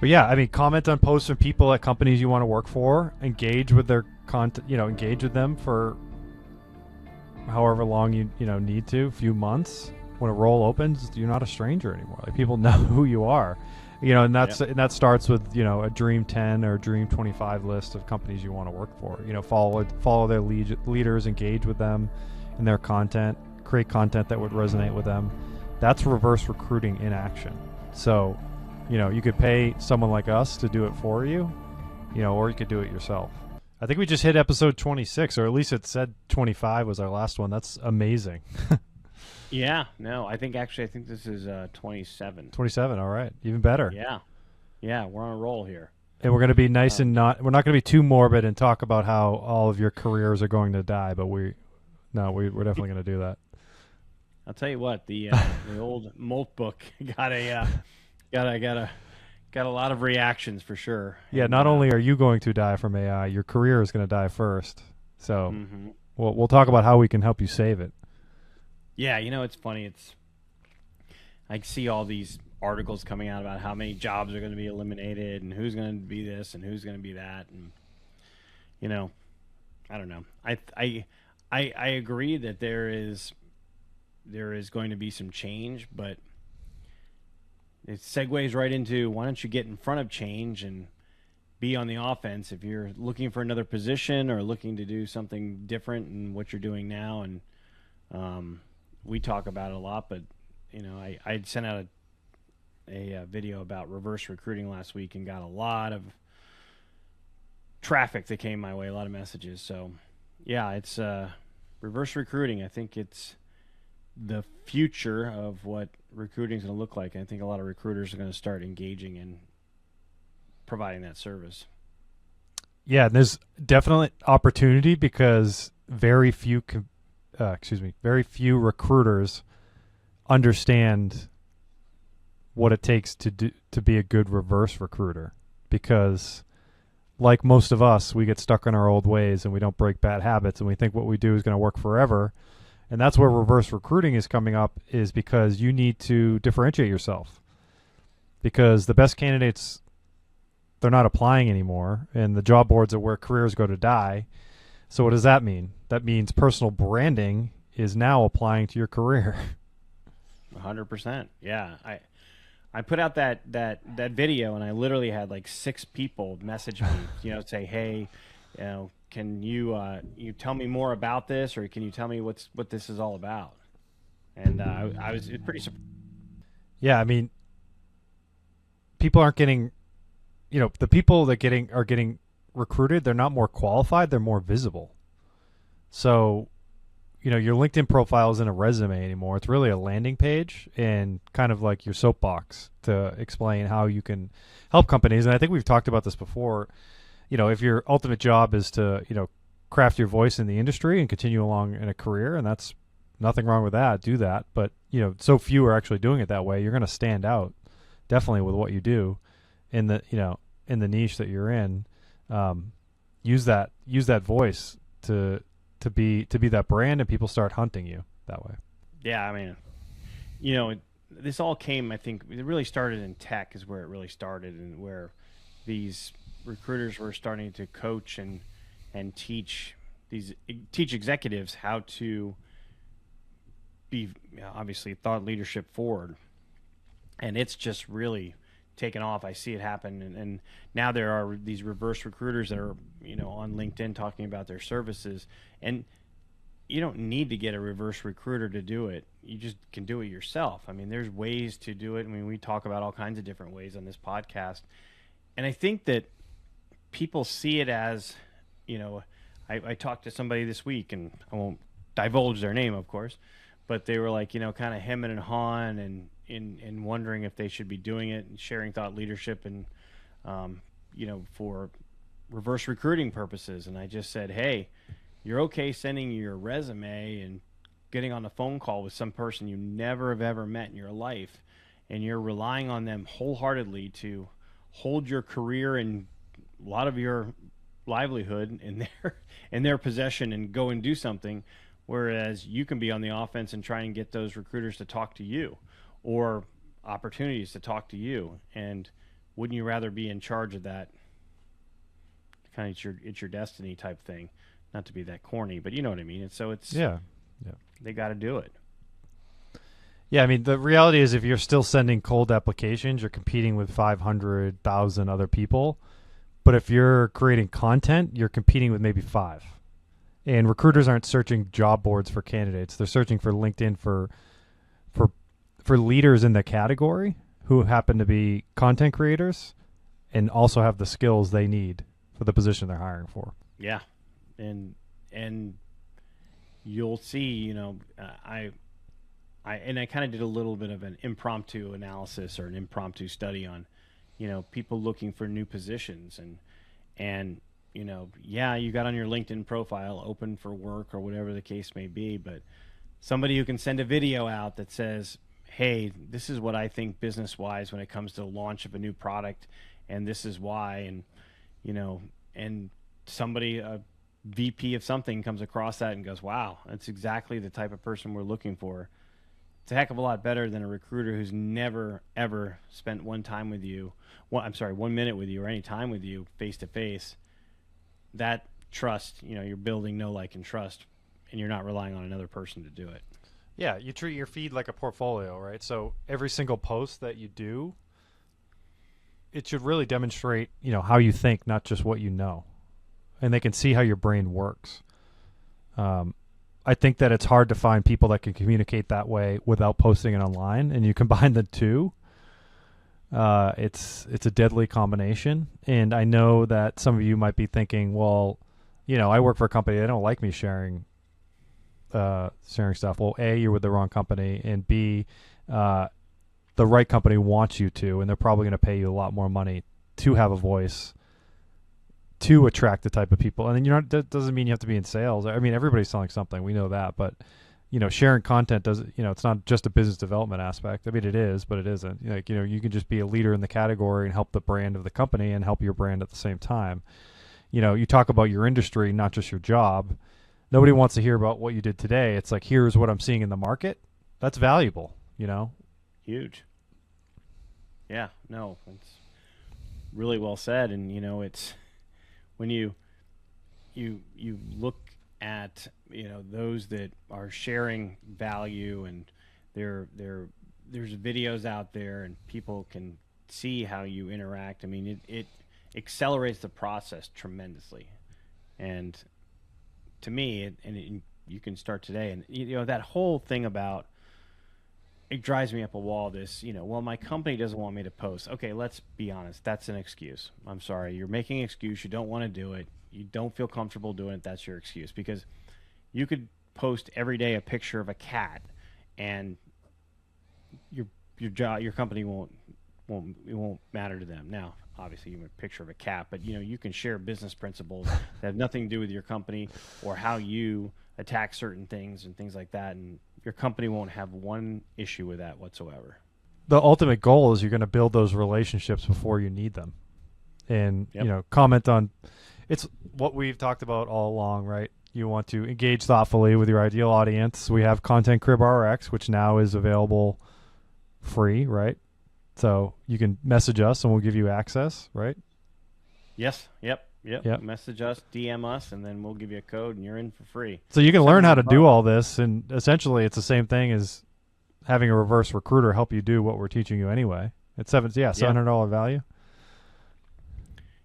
But yeah, I mean, comment on posts from people at companies you want to work for. Engage with their content. Engage with them for however long you need to, a few months. When a role opens, you're not a stranger anymore. Like, people know who you are. And Yep. that starts with a Dream 10 or Dream 25 list of companies you want to work for. Follow their leaders, engage with them in their content, create content that would resonate with them. That's reverse recruiting in action. So, you could pay someone like us to do it for you, or you could do it yourself. I think we just hit episode 26, or at least it said 25 was our last one. That's amazing. Yeah, no, I think this is 27. 27, all right. Even better. Yeah. Yeah, we're on a roll here. And we're going to be nice Uh, and we're not going to be too morbid and talk about how all of your careers are going to die, but we're definitely going to do that. I'll tell you what, the old Molt book got a lot of reactions for sure. Yeah, And not only are you going to die from AI, your career is going to die first. So hmm we'll talk about how we can help you save it. Yeah, it's funny. I see all these articles coming out about how many jobs are going to be eliminated and who's going to be this and who's going to be that, and you know, I don't know. I agree that there is going to be some change, but it segues right into, why don't you get in front of change and be on the offense if you're looking for another position or looking to do something different in what you're doing now. And we talk about it a lot, but I sent out a video about reverse recruiting last week and got a lot of traffic that came my way, a lot of messages. So yeah, it's reverse recruiting. I think it's the future of what recruiting is going to look like. And I think a lot of recruiters are going to start engaging in providing that service. Yeah, there's definitely opportunity because very few recruiters understand what it takes to be a good reverse recruiter, because like most of us, we get stuck in our old ways and we don't break bad habits, and we think what we do is going to work forever. And that's where reverse recruiting is coming up, is because you need to differentiate yourself, because the best candidates, they're not applying anymore, and the job boards are where careers go to die. So what does that mean? That means personal branding is now applying to your career. 100%. Yeah. I put out that video, and I literally had like 6 people message me, say, hey, can you tell me more about this, or can you tell me what this is all about? And I was pretty surprised. Yeah, I mean, people aren't getting, the people that are getting recruited, they're not more qualified, they're more visible. So, your LinkedIn profile isn't a resume anymore. It's really a landing page and kind of like your soapbox to explain how you can help companies. And I think we've talked about this before. If your ultimate job is to, craft your voice in the industry and continue along in a career, and that's nothing wrong with that, do that. But, so few are actually doing it that way. You're going to stand out definitely with what you do in the, in the niche that you're in. Use that voice to be that brand, and people start hunting you that way. Yeah, I mean, this all came, I think it really started in tech, is where it really started, and where these recruiters were starting to coach and teach executives how to be, obviously, thought leadership forward. And it's just really taken off. I see it happen, and now there are these reverse recruiters that are on LinkedIn talking about their services. And you don't need to get a reverse recruiter to do it. You just can do it yourself. I mean, there's ways to do it. I mean, we talk about all kinds of different ways on this podcast, and I think that people see it as, I talked to somebody this week, and I won't divulge their name, of course, but they were like, kind of hemming and hawing and wondering if they should be doing it and sharing thought leadership and, for reverse recruiting purposes. And I just said, hey, you're okay sending your resume and getting on a phone call with some person you never have ever met in your life, and you're relying on them wholeheartedly to hold your career and a lot of your livelihood in their possession and go and do something, whereas you can be on the offense and try and get those recruiters to talk to you, or opportunities to talk to you. And wouldn't you rather be in charge of that? Kind of it's your destiny type thing. Not to be that corny, but you know what I mean. And so it's Yeah. Yeah. they got to do it. Yeah, I mean, the reality is if you're still sending cold applications, you're competing with 500,000 other people. But if you're creating content, you're competing with maybe 5. And recruiters aren't searching job boards for candidates. They're searching for LinkedIn for for leaders in the category who happen to be content creators and also have the skills they need for the position they're hiring for. Yeah, and you'll see. I kind of did a little bit of an impromptu analysis or an impromptu study on, people looking for new positions and yeah, you got on your LinkedIn profile open for work or whatever the case may be, but somebody who can send a video out that says, hey, this is what I think business wise when it comes to the launch of a new product, and this is why, and somebody, a VP of something, comes across that and goes, wow, that's exactly the type of person we're looking for. It's a heck of a lot better than a recruiter who's never ever spent 1 minute with you or any time with you face to face. That trust, you're building know, like, and trust, and you're not relying on another person to do it. Yeah, you treat your feed like a portfolio, right? So every single post that you do, it should really demonstrate, how you think, not just what you know. And they can see how your brain works. I think that it's hard to find people that can communicate that way without posting it online, and you combine the two. It's a deadly combination, and I know that some of you might be thinking, well, I work for a company, they don't like me sharing stuff. Well, A, you're with the wrong company, and B, the right company wants you to, and they're probably going to pay you a lot more money to have a voice to attract the type of people. And then that doesn't mean you have to be in sales. I mean, everybody's selling something, we know that, but sharing content doesn't, it's not just a business development aspect. I mean, it is, but it isn't. You can just be a leader in the category and help the brand of the company and help your brand at the same time. You talk about your industry, not just your job. Nobody wants to hear about what you did today. It's like, here's what I'm seeing in the market. That's valuable, Huge. Yeah, no, it's really well said. And, it's when you look at those that are sharing value, and there's videos out there and people can see how you interact. I mean, it accelerates the process tremendously. And to me, you can start today, and that whole thing about, it drives me up a wall. This, well, my company doesn't want me to post. Okay, let's be honest. That's an excuse. I'm sorry. You're making an excuse. You don't want to do it. You don't feel comfortable doing it. That's your excuse, because you could post every day a picture of a cat, and your company won't matter to them. Now, obviously, you have a picture of a cat, but you can share business principles that have nothing to do with your company or how you attack certain things and things like that, and your company won't have one issue with that whatsoever. The ultimate goal is you're going to build those relationships before you need them, and comment on. It's what we've talked about all along, right? You want to engage thoughtfully with your ideal audience. We have Content Crib RX, which now is available free, right? So you can message us and we'll give you access, right? Yes. Yep. Message us, DM us, and then we'll give you a code and you're in for free. So you can learn how to do all this, and essentially it's the same thing as having a reverse recruiter help you do what we're teaching you anyway. It's $700 value.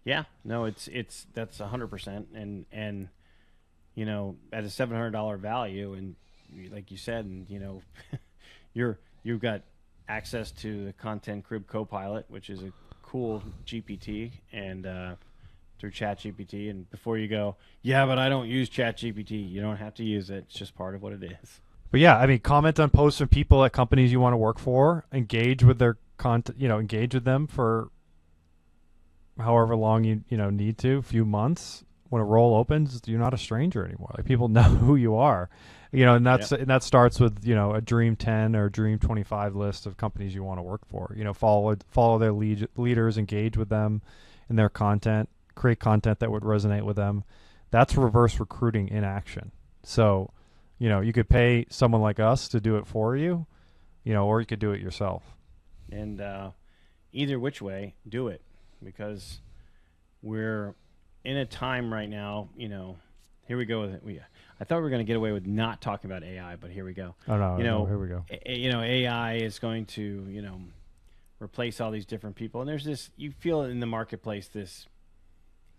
Yeah, no, that's 100%, and at a $700 value, and like you said, and you've got access to the Content Crib Copilot, which is a cool GPT, and through ChatGPT. And before you go, yeah, but I don't use ChatGPT, you don't have to use it. It's just part of what it is. But yeah, I mean, comment on posts from people at companies you want to work for. Engage with their content. Engage with them for however long you need to, a few months. When a role opens, you're not a stranger anymore. Like, people know who you are, and and that starts with a Dream 10 or Dream 25 list of companies you want to work for. Follow their leaders, engage with them in their content, create content that would resonate with them. That's reverse recruiting in action. So, you could pay someone like us to do it for you, or you could do it yourself. And either which way, do it, because we're in a time right now. Here we go with it. I thought we were going to get away with not talking about AI, but here we go. Oh no, You know, here we go. AI is going to replace all these different people, and there's this. You feel in the marketplace this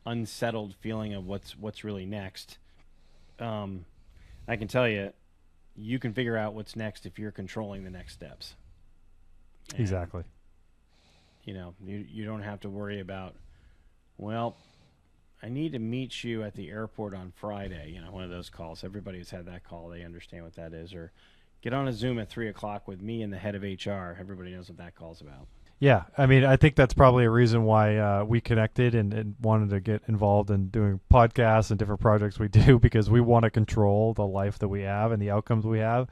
unsettled feeling of what's really next. I can tell you, you can figure out what's next if you're controlling the next steps. And, Exactly. You don't have to worry about, well, I need to meet you at the airport on Friday. One of those calls. Everybody who's had that call, they understand what that is. Or get on a Zoom at 3:00 with me and the head of HR. Everybody knows what that call's about. Yeah, I mean, I think that's probably a reason why we connected and wanted to get involved in doing podcasts and different projects we do, because we want to control the life that we have and the outcomes we have.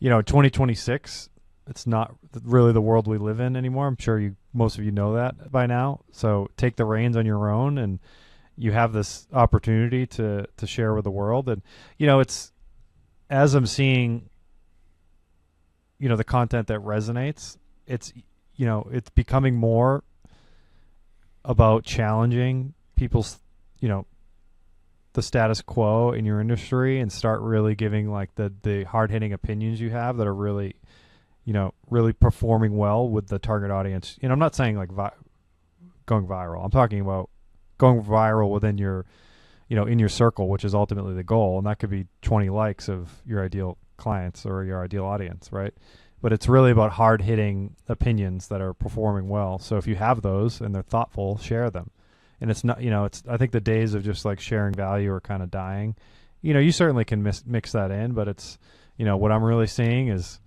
2026, it's not really the world we live in anymore. I'm sure most of you know that by now. So take the reins on your own, and you have this opportunity to share with the world. And it's, as I'm seeing the content that resonates, it's becoming more about challenging people's the status quo in your industry, and start really giving like the hard-hitting opinions you have that are really really performing well with the target audience. I'm not saying like going viral. I'm talking about going viral within your in your circle, which is ultimately the goal, and that could be 20 likes of your ideal clients or your ideal audience, right? But it's really about hard-hitting opinions that are performing well. So if you have those and they're thoughtful, share them. And it's not, I think the days of just like sharing value are kind of dying. You certainly can mix that in, but it's, what I'm really seeing is,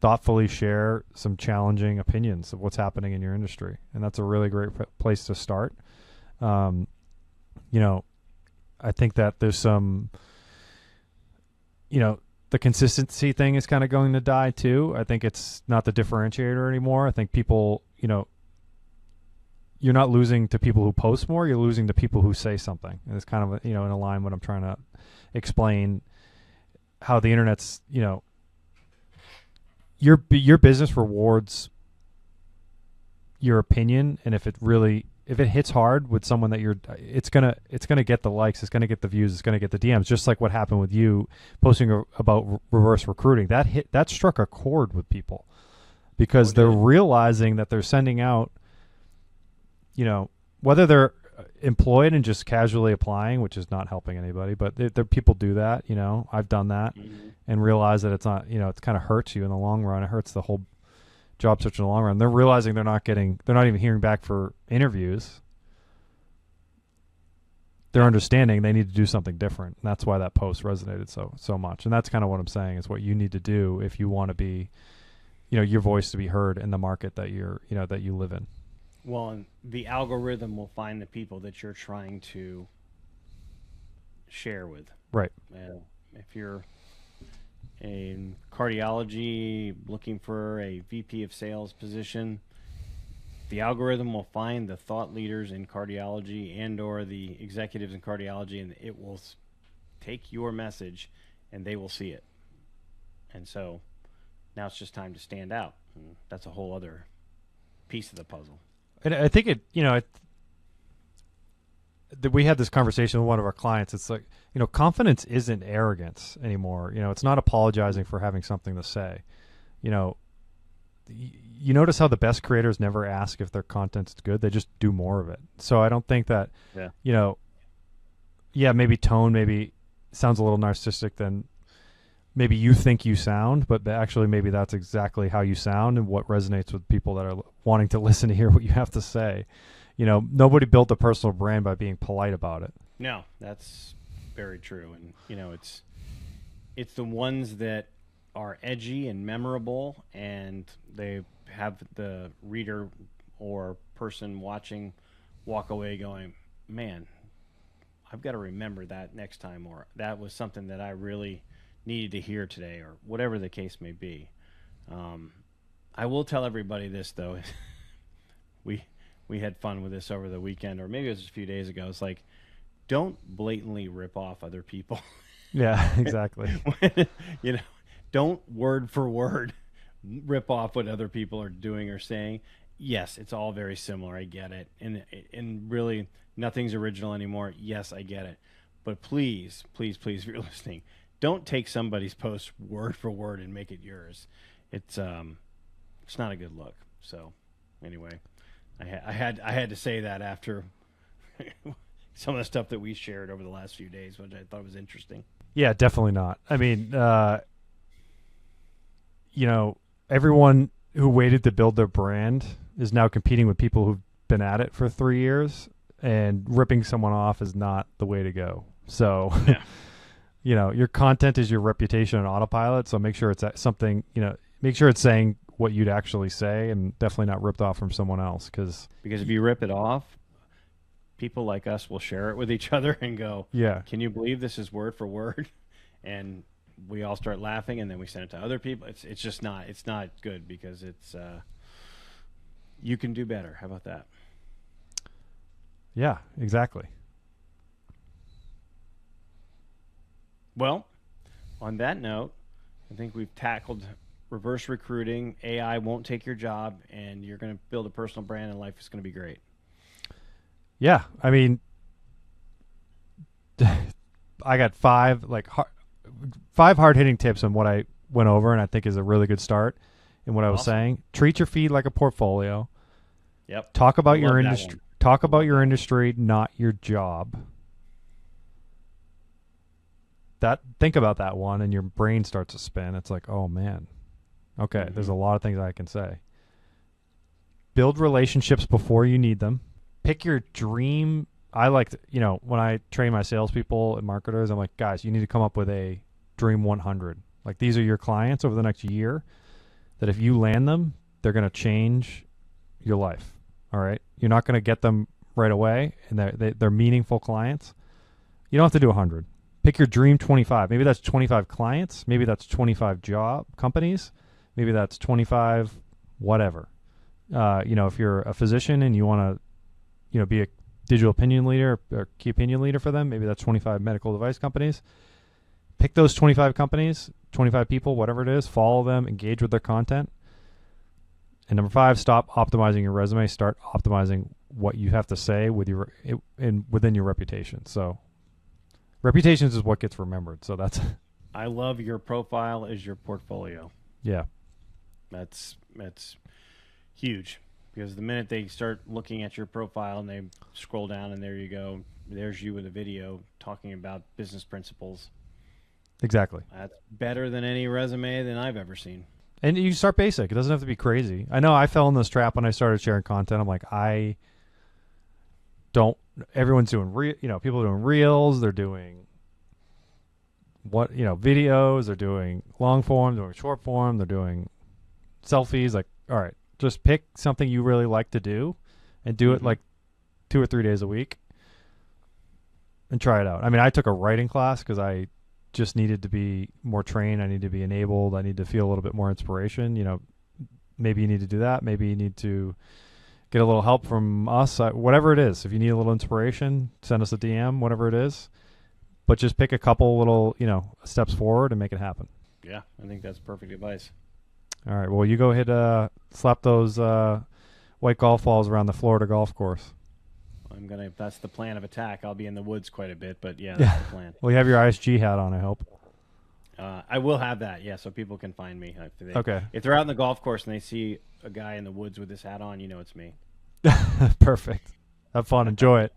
thoughtfully share some challenging opinions of what's happening in your industry. And that's a really great place to start. I think that there's some, the consistency thing is kind of going to die too. I think it's not the differentiator anymore. I think people, you're not losing to people who post more. You're losing to people who say something. And it's kind of, in a line when I'm trying to explain how the internet's, your business rewards your opinion. And if it hits hard with someone that it's gonna get the likes, it's gonna get the views, it's gonna get the DMs. Just like what happened with you posting about reverse recruiting, that struck a chord with people, because they're realizing that they're sending out, whether they're employed and just casually applying, which is not helping anybody, but there people do that. I've done that, and realize that it's not, it kind of hurts you in the long run. It hurts the whole job search in the long run. They're realizing they're not even hearing back for interviews. They're understanding they need to do something different. And that's why that post resonated so much. And that's kind of what I'm saying is what you need to do if you want to be, your voice to be heard in the market that that you live in. Well, and the algorithm will find the people that you're trying to share with. Right. If you're in cardiology looking for a VP of sales position, the algorithm will find the thought leaders in cardiology and or the executives in cardiology, and it will take your message and they will see it. And so now it's just time to stand out. And that's a whole other piece of the puzzle. And I think we had this conversation with one of our clients. It's like, confidence isn't arrogance anymore. It's not apologizing for having something to say. You notice how the best creators never ask if their content's good. They just do more of it. So I don't think that, maybe tone maybe sounds a little narcissistic than maybe you think you sound, but actually maybe that's exactly how you sound and what resonates with people that are wanting to listen to hear what you have to say. Nobody built a personal brand by being polite about it. No, that's very true. And, it's the ones that are edgy and memorable, and they have the reader or person watching walk away going, man, I've got to remember that next time, or that was something that I really needed to hear today, or whatever the case may be. I will tell everybody this, though. We had fun with this over the weekend, or maybe it was a few days ago. It's like, don't blatantly rip off other people. Yeah, exactly. Don't word for word rip off what other people are doing or saying. Yes, it's all very similar. I get it, and really nothing's original anymore. Yes, I get it, but please, please, please, if you're listening, don't take somebody's post word for word and make it yours. It's not a good look. So, anyway, I had to say that after some of the stuff that we shared over the last few days, which I thought was interesting. Yeah, definitely not. I mean, everyone who waited to build their brand is now competing with people who've been at it for 3 years, and ripping someone off is not the way to go. So, Yeah. Your content is your reputation on autopilot. So make sure it's something, make sure it's saying what you'd actually say, and definitely not ripped off from someone else. Because if you rip it off, people like us will share it with each other and go, yeah, can you believe this is word for word? And we all start laughing, and then we send it to other people. It's just not good, because it's you can do better. How about that? yeah, exactly. Well, on that note, I think we've tackled reverse recruiting. AI won't take your job, and you're going to build a personal brand, and life is going to be great. Yeah, I mean, I got five hard hitting tips on what I went over, and I think is a really good start in what I was Awesome. saying. Treat your feed like a portfolio. Yep. Talk about your Love that industry. one. Talk about your industry, not your job. Think about that one, and your brain starts to spin. It's like, oh man, okay, there's a lot of things I can say. Build relationships before you need them. Pick your dream. I like to, when I train my salespeople and marketers, I'm like, guys, you need to come up with a dream 100. Like, these are your clients over the next year that if you land them, they're going to change your life. All right. You're not going to get them right away, and they're meaningful clients. You don't have to do 100. Pick your dream 25. Maybe that's 25 clients. Maybe that's 25 job companies. Maybe that's 25 whatever. If you're a physician and you want to, be a digital opinion leader or key opinion leader for them, maybe that's 25 medical device companies. Pick those 25 companies, 25 people, whatever it is, follow them, engage with their content. And number 5, stop optimizing your resume. Start optimizing what you have to say within your reputation. So reputations is what gets remembered. So that's I love your profile as your portfolio. yeah. That's huge, because the minute they start looking at your profile and they scroll down, and there you go, there's you with a video talking about business principles. Exactly. That's better than any resume than I've ever seen. And you start basic. It doesn't have to be crazy. I know I fell in this trap when I started sharing content. I'm like, everyone's doing people are doing reels, they're doing videos, they're doing long form, they're doing short form, they're doing selfies. Like, all right, just pick something you really like to do and do it like 2 or 3 days a week and try it out. I mean, I took a writing class because I just needed to be more trained. I need to be enabled. I need to feel a little bit more inspiration. Maybe you need to do that. Maybe you need to get a little help from us, whatever it is. If you need a little inspiration, send us a DM, whatever it is. But just pick a couple little, steps forward and make it happen. Yeah, I think that's perfect advice. All right. Well, you go ahead, slap those white golf balls around the Florida golf course. If that's the plan of attack, I'll be in the woods quite a bit, but yeah, that's the plan. Well, you have your ISG hat on, I hope. I will have that, yeah, so people can find me. Okay. If they're out in the golf course and they see a guy in the woods with his hat on, it's me. Perfect. Have fun. Enjoy it.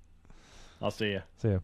I'll see you. See you.